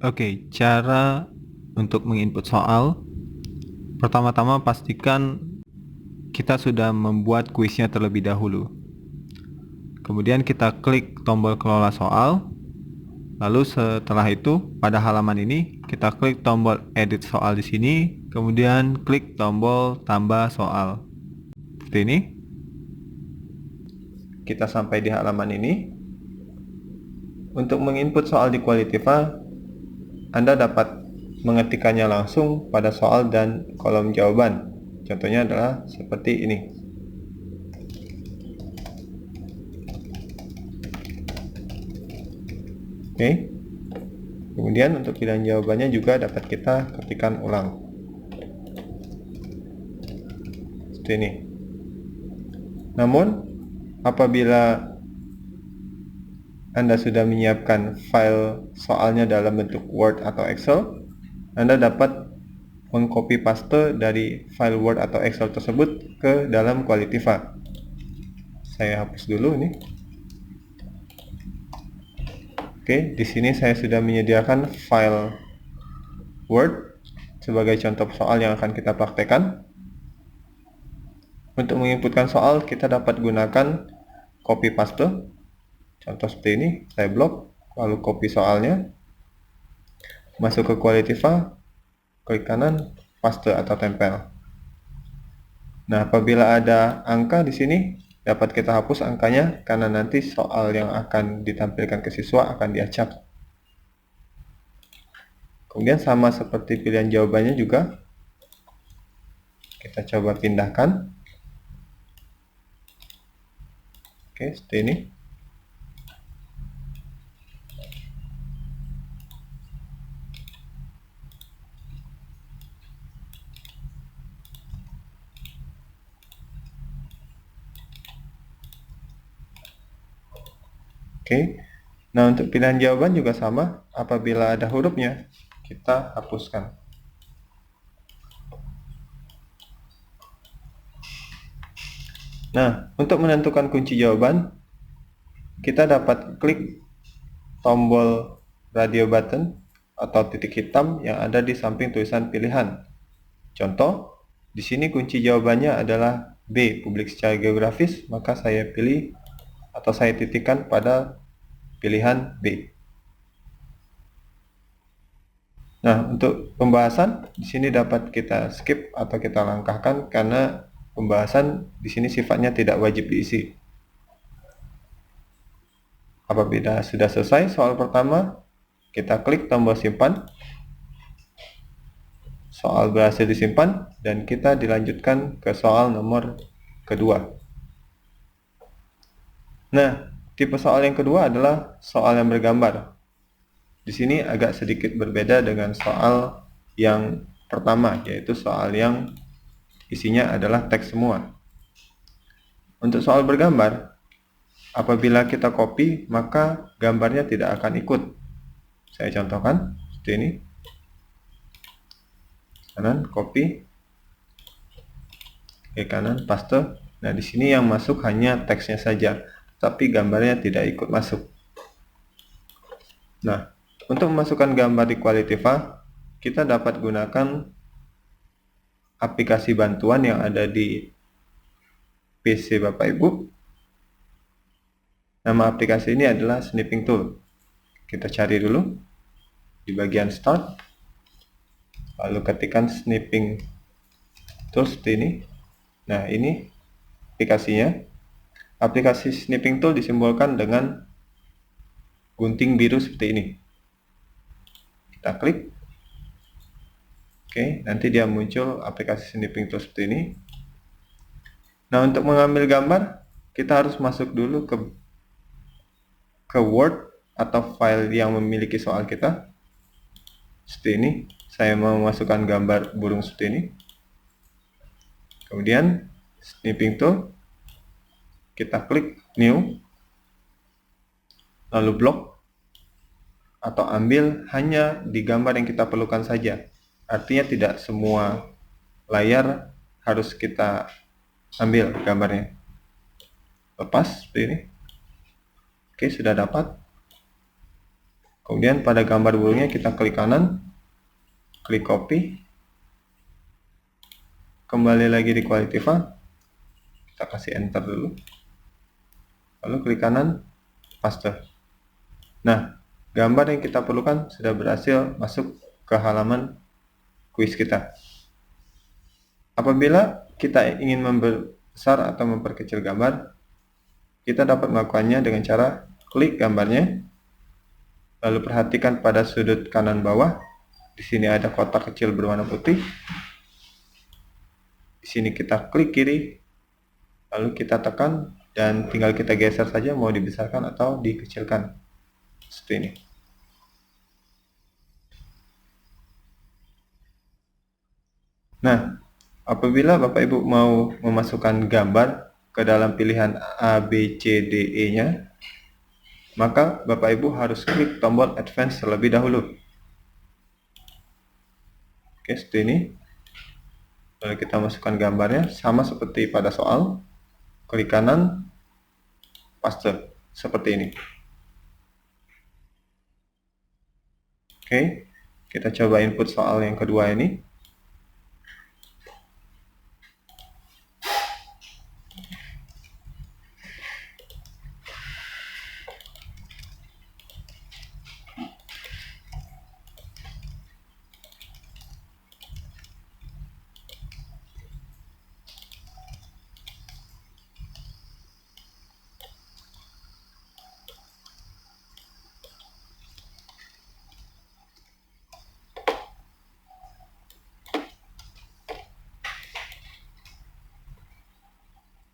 Oke, cara untuk menginput soal. Pertama-tama pastikan kita sudah membuat kuisnya terlebih dahulu. Kemudian kita klik tombol kelola soal. Lalu setelah itu pada halaman ini kita klik tombol edit soal di sini, kemudian klik tombol tambah soal. Seperti ini. Kita sampai di halaman ini. Untuk menginput soal di Qualitiva, Anda dapat mengetikkannya langsung pada soal dan kolom jawaban. Contohnya adalah seperti ini. Oke. Kemudian untuk pilihan jawabannya juga dapat kita ketikkan ulang. Seperti ini. Namun, apabila Anda sudah menyiapkan file soalnya dalam bentuk Word atau Excel, Anda dapat mengcopy paste dari file Word atau Excel tersebut ke dalam Qualitiva. Saya hapus dulu ini. Oke, di sini saya sudah menyediakan file Word sebagai contoh soal yang akan kita praktekkan. Untuk menginputkan soal, kita dapat gunakan copy paste. Contoh seperti ini, saya blok, lalu copy soalnya, masuk ke Qualitiva, klik kanan, paste atau tempel. Nah, apabila ada angka di sini, dapat kita hapus angkanya karena nanti soal yang akan ditampilkan ke siswa akan diacak. Kemudian sama seperti pilihan jawabannya juga, kita coba pindahkan. Oke, seperti ini. Oke, nah untuk pilihan jawaban juga sama, apabila ada hurufnya, kita hapuskan. Nah, untuk menentukan kunci jawaban, kita dapat klik tombol radio button atau titik hitam yang ada di samping tulisan pilihan. Contoh, di sini kunci jawabannya adalah B, publik secara geografis, maka saya pilih atau saya titikkan pada pilihan B. Nah, untuk pembahasan di sini dapat kita skip atau kita langkahkan karena pembahasan di sini sifatnya tidak wajib diisi. Apabila sudah selesai soal pertama, kita klik tombol simpan. Soal berhasil disimpan dan kita dilanjutkan ke soal nomor kedua. Nah, tipe soal yang kedua adalah soal yang bergambar. Di sini agak sedikit berbeda dengan soal yang pertama, yaitu soal yang isinya adalah teks semua. Untuk soal bergambar, apabila kita copy, maka gambarnya tidak akan ikut. Saya contohkan seperti ini. Kanan, copy. Ke kanan, paste. Nah, di sini yang masuk hanya teksnya saja, tapi gambarnya tidak ikut masuk. Nah, untuk memasukkan gambar di Qualitiva, kita dapat gunakan aplikasi bantuan yang ada di PC Bapak Ibu. Nama aplikasi ini adalah Snipping Tool. Kita cari dulu di bagian Start, lalu ketikkan Snipping Tool seperti ini. Nah, ini aplikasinya. Aplikasi Snipping Tool disimbolkan dengan gunting biru seperti ini. Kita klik. Oke, nanti dia muncul aplikasi Snipping Tool seperti ini. Nah, untuk mengambil gambar, kita harus masuk dulu ke Word atau file yang memiliki soal kita. Seperti ini. Saya mau memasukkan gambar burung seperti ini. Kemudian, Snipping Tool. Kita klik New. Lalu blok. Atau ambil hanya di gambar yang kita perlukan saja. Artinya tidak semua layar harus kita ambil gambarnya. Lepas seperti ini. Oke, sudah dapat. Kemudian pada gambar burungnya kita klik kanan, klik copy, kembali lagi di quality file, kita kasih enter dulu, lalu klik kanan, paste. Nah, gambar yang kita perlukan sudah berhasil masuk ke halaman kuis kita. Apabila kita ingin membesar atau memperkecil gambar, kita dapat melakukannya dengan cara klik gambarnya, lalu perhatikan pada sudut kanan bawah. Di sini ada kotak kecil berwarna putih. Di sini kita klik kiri, lalu kita tekan dan tinggal kita geser saja mau dibesarkan atau dikecilkan. Seperti ini. Nah, apabila Bapak Ibu mau memasukkan gambar ke dalam pilihan A, B, C, D, E-nya, maka Bapak Ibu harus klik tombol Advance terlebih dahulu. Oke, seperti ini. Lalu kita masukkan gambarnya, sama seperti pada soal. Klik kanan, paste, seperti ini. Oke, kita coba input soal yang kedua ini.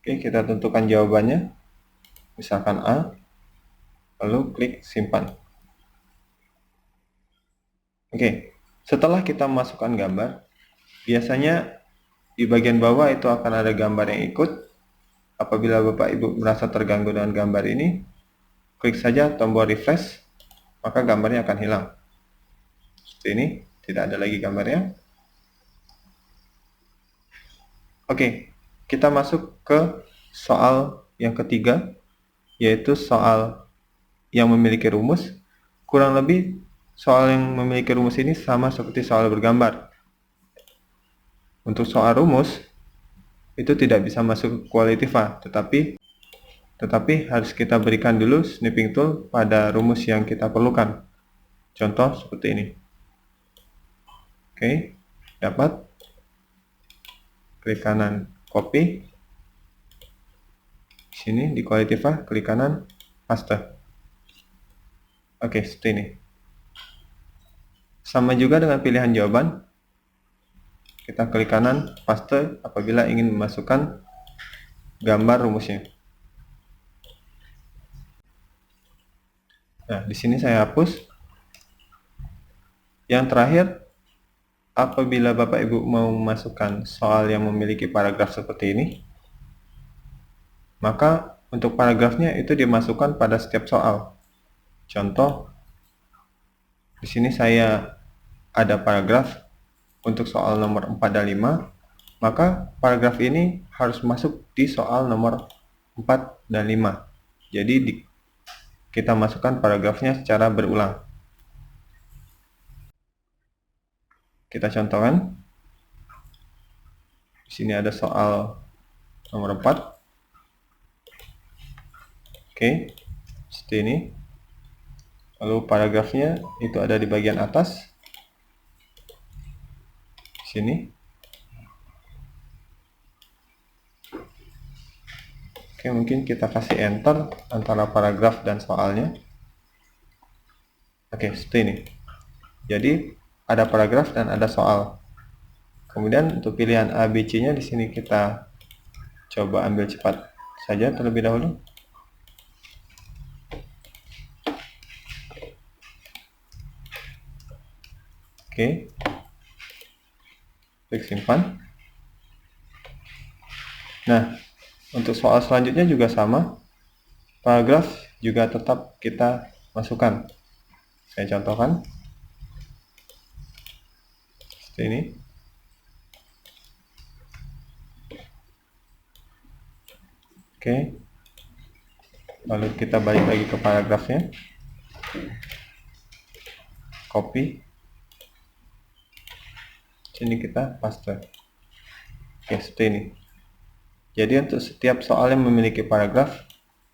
Oke, kita tentukan jawabannya, misalkan A, lalu klik simpan. Oke, setelah kita masukkan gambar, biasanya di bagian bawah itu akan ada gambar yang ikut. Apabila Bapak Ibu merasa terganggu dengan gambar ini, klik saja tombol refresh, maka gambarnya akan hilang. Seperti ini, tidak ada lagi gambarnya. Oke, kita masuk ke soal yang ketiga, yaitu soal yang memiliki rumus. Kurang lebih soal yang memiliki rumus ini sama seperti soal bergambar. Untuk soal rumus, itu tidak bisa masuk quality file, tetapi harus kita berikan dulu snipping tool pada rumus yang kita perlukan. Contoh seperti ini. Oke, dapat. Klik kanan copy. Di sini di quality file, klik kanan paste. Oke, seperti ini. Sama juga dengan pilihan jawaban. Kita klik kanan paste apabila ingin memasukkan gambar rumusnya. Nah, di sini saya hapus. Yang terakhir, apabila Bapak Ibu mau memasukkan soal yang memiliki paragraf seperti ini, maka untuk paragrafnya itu dimasukkan pada setiap soal. Contoh, di sini saya ada paragraf untuk soal nomor 4 dan 5, maka paragraf ini harus masuk di soal nomor 4 dan 5. Jadi kita masukkan paragrafnya secara berulang. Kita contohkan. Di sini ada soal nomor 4. Oke, seperti ini. Lalu paragrafnya itu ada di bagian atas. Di sini. Oke, mungkin kita kasih enter antara paragraf dan soalnya. Oke, seperti ini. Jadi ada paragraf dan ada soal. Kemudian untuk pilihan A, B, C-nya di sini kita coba ambil cepat saja terlebih dahulu. Oke. Klik simpan. Nah, untuk soal selanjutnya juga sama. Paragraf juga tetap kita masukkan. Saya contohkan. Seperti ini. Oke. Lalu kita balik lagi ke paragrafnya. copy, sini kita paste. Oke, seperti ini. Jadi untuk setiap soal yang memiliki paragraf,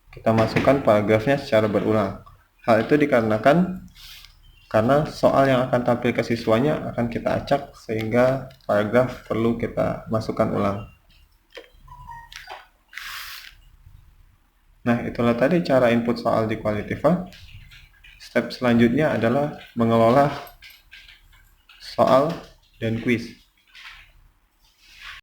kita masukkan paragrafnya secara berulang. Hal itu dikarenakan karena soal yang akan tampil ke siswanya akan kita acak, sehingga paragraf perlu kita masukkan ulang. Nah, itulah tadi cara input soal di Qualitiva. Step selanjutnya adalah mengelola soal dan kuis.